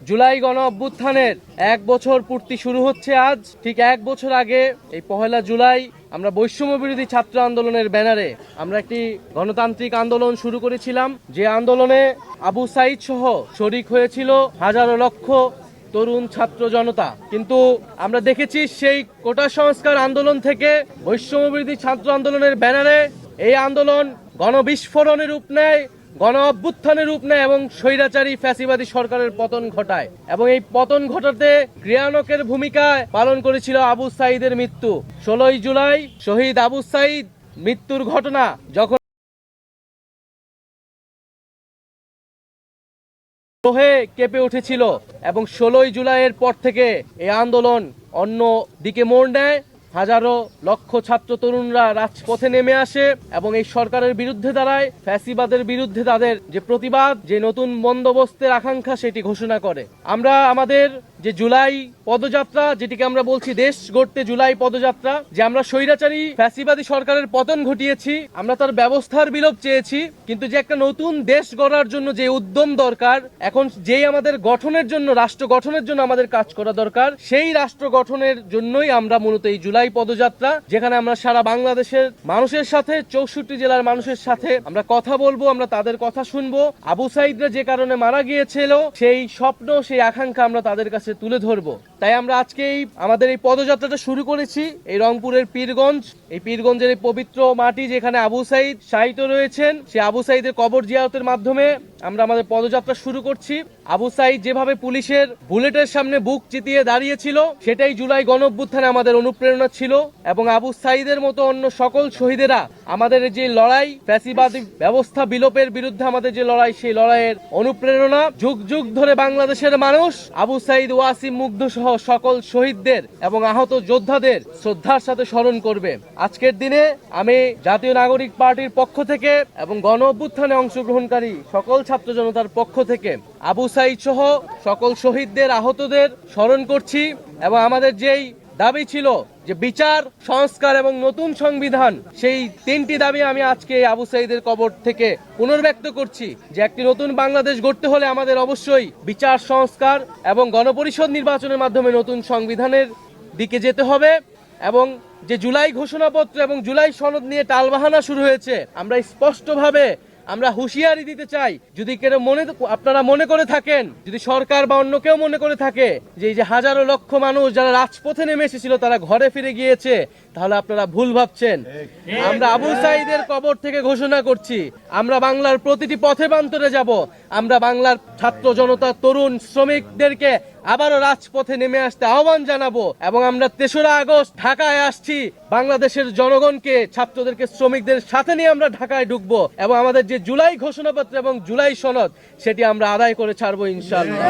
জুলাই গণ অভ্যুত্থানের 1 বছর পূর্তি শুরু হচ্ছে আজ। ঠিক 1 বছর আগে এই 1 জুলাই আমরা বৈষম্য বিরোধী ছাত্র আন্দোলনের ব্যানারে আমরা একটি গণতান্ত্রিক আন্দোলন শুরু করেছিলাম, যে আন্দোলনে আবু সাইদ সহ শরিক হয়েছিল হাজারো লক্ষ তরুণ ছাত্র জনতা। কিন্তু আমরা দেখেছি সেই কোটা সংস্কার আন্দোলন থেকে বৈষম্য বিরোধী ছাত্র আন্দোলনের ব্যানারে এই আন্দোলন গণবিস্ফোরণের রূপ নেয়, গণ অভ্যুত্থানের রূপ নেয় এবং স্বৈরাচারী ফ্যাসিবাদী সরকারের পতন ঘটায়। এবং এই পতন ঘটাতে ক্রিয়ানকের ভূমিকা পালন করেছিল আবু সাইদের মৃত্যু। 16 জুলাই শহীদ আবু সাইদ মৃত্যুর ঘটনা যখন লোহে কেঁপে উঠেছিল এবং 16 জুলাইয়ের পর থেকে এই আন্দোলন অন্য দিকে মোড় নেয়। হাজারো লক্ষ ছাত্র তরুণরা রাজপথে নেমে আসে এবং এই সরকারের বিরুদ্ধে দাঁড়ায়, ফ্যাসিবাদের বিরুদ্ধে তাদের যে প্রতিবাদ, যে নতুন বন্দোবস্তের আকাঙ্ক্ষা সেটি ঘোষণা করে। আমরা আমাদের যে জুলাই পদযাত্রা, যেটিকে আমরা বলছি দেশ গড়তে জুলাই পদযাত্রা, যে আমরা স্বৈরাচারী ফ্যাসিবাদী সরকারের পতন ঘটিয়েছি, আমরা তার ব্যবস্থার বিলোপ চেয়েছি, কিন্তু যে একটা নতুন দেশ গড়ার জন্য যে উদ্যম দরকার, এখন যেই আমাদের গঠনের জন্য, রাষ্ট্র গঠনের জন্য আমাদের কাজ করা দরকার, সেই রাষ্ট্র গঠনের জন্যই আমরা মূলত এই জুলাই পদযাত্রা, যেখানে আমরা সারা বাংলাদেশের মানুষের সাথে, 64 জেলার মানুষের সাথে আমরা কথা বলবো, আমরা তাদের কথা শুনবো। আবু সাইদরা যে কারণে মারা গিয়েছিল সেই স্বপ্ন, সেই আকাঙ্ক্ষা আমরা তাদের কাছে তুলে ধরবো। তাই আমরা আজকে আমাদের এই পদযাত্রাটা শুরু করেছি এই রংপুরের পীরগঞ্জ, এই পীরগঞ্জের এই পবিত্র মাটি যেখানে আবু সাইদ শায়িত রয়েছেন, সেই আবু সাইদের কবর জিয়ারতের মাধ্যমে আমরা আমাদের পদযাত্রা শুরু করছি। আবু সাইদ যেভাবে পুলিশের বুলেটের সামনে বুক চিতিয়ে দাঁড়িয়েছিল, সেটাই জুলাই গণ অভ্যুত্থানে আমাদের অনুপ্রেরণা ছিল। এবং আবু সাইদের মতো অন্য সকল শহীদেরা আমাদের যে লড়াই, ফ্যাসিবাদী ব্যবস্থা বিলোপের বিরুদ্ধে আমাদের যে লড়াই, সেই লড়াইয়ের অনুপ্রেরণা। যুগ যুগ ধরে বাংলাদেশের মানুষ আবু সাইদ, ওয়াসিম, মুগ্ধ সহ সকল শহীদদের এবং আহত যোদ্ধাদের শ্রদ্ধার সাথে স্মরণ করবে। আজকের দিনে আমি জাতীয় নাগরিক পার্টির পক্ষ থেকে এবং গণ অভ্যুত্থানে অংশগ্রহণকারী সকল ছাত্র জনতার পক্ষ থেকে আবু সাইদ সহ সকল শহীদদের, আহতদের স্মরণ করছি। এবং আমাদের যেই দাবি ছিল যে বিচার, সংস্কার এবং নতুন সংবিধান, সেই 3টি দাবি আমি আজকে আবু সাইদের কবর থেকে পুনর্ব্যক্ত করছি। যে একটি নতুন বাংলাদেশ গড়তে হলে আমাদের অবশ্যই বিচার, সংস্কার এবং গণপরিষদ নির্বাচনের মাধ্যমে নতুন সংবিধানের দিকে যেতে হবে। এবং যে জুলাই ঘোষণাপত্র এবং জুলাই সনদ নিয়ে টালবাহানা শুরু হয়েছে, আমরা স্পষ্টভাবে আমরা হুঁশিয়ারি দিতে চাই, যদি কেউ আপনারা মনে করে থাকেন, যদি সরকার বা অন্য কেউ মনে করে থাকে যে এই যে হাজারো লক্ষ মানুষ যারা রাজপথে নেমে এসেছিল তারা ঘরে ফিরে গিয়েছে, তাহলে আপনারা ভুল ভাবছেন। আমরা আবু সাইদের কবর থেকে ঘোষণা করছি, আমরা বাংলার প্রতিটি পথে প্রান্তরে যাব। আমরা বাংলার ছাত্র জনতা, তরুণ, শ্রমিকদেরকে আবারও রাজপথে নেমে আসতে আহ্বান জানাবো। এবং আমরা 3রা আগস্ট ঢাকায় আসছি, বাংলাদেশের জনগণকে, ছাত্রদেরকে, শ্রমিকদের সাথে নিয়ে আমরা ঢাকায় ঢুকবো এবং আমাদের যে জুলাই ঘোষণাপত্র এবং জুলাই সনদ, সেটি আমরা আদায় করে ছাড়বো ইনশাআল্লাহ।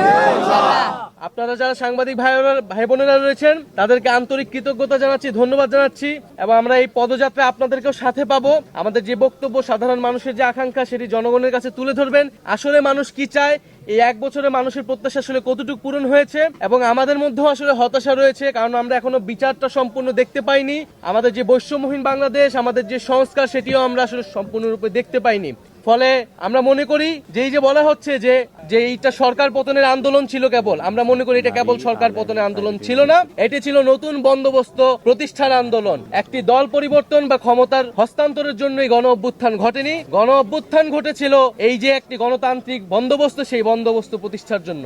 আপনারা যারা সাংবাদিক ভাই বোনেরা রয়েছেন, তাদেরকে আন্তরিক কৃতজ্ঞতা জানাচ্ছি, ধন্যবাদ জানাচ্ছি। এবং আমরা এই পদযাত্রা আপনাদেরকেও সাথে পাবো। আমাদের যে বক্তব্য, সাধারণ মানুষের যে আকাঙ্ক্ষা, সেটি জনগণের কাছে তুলে ধরবেন। আসলে মানুষ কি চায়, এই 1 বছরে মানুষের প্রত্যাশা আসলে কতটুকু পূরণ হয়েছে। এবং আমাদের মধ্যেও আসলে হতাশা রয়েছে, কারণ আমরা এখনো বিচারটা সম্পূর্ণ দেখতে পাইনি। আমাদের যে বৈষম্যহীন বাংলাদেশ, আমাদের যে সংস্কার, সেটিও আমরা আসলে সম্পূর্ণরূপে দেখতে পাইনি। ফলে আমরা মনে করি যে এই যে বলা হচ্ছে যে এইটা সরকার পতনের আন্দোলন ছিল, কেবল আমরা মনে করি এটা কেবল সরকার পতনের আন্দোলন ছিল না, এটি ছিল নতুন বন্দোবস্ত প্রতিষ্ঠার আন্দোলন। একটি দল পরিবর্তন বা ক্ষমতার হস্তান্তরের জন্যই গণ অভ্যুত্থান ঘটেনি, গণ অভ্যুত্থান ঘটেছিল এই যে একটি গণতান্ত্রিক বন্দোবস্ত, সেই বন্দোবস্ত প্রতিষ্ঠার জন্য।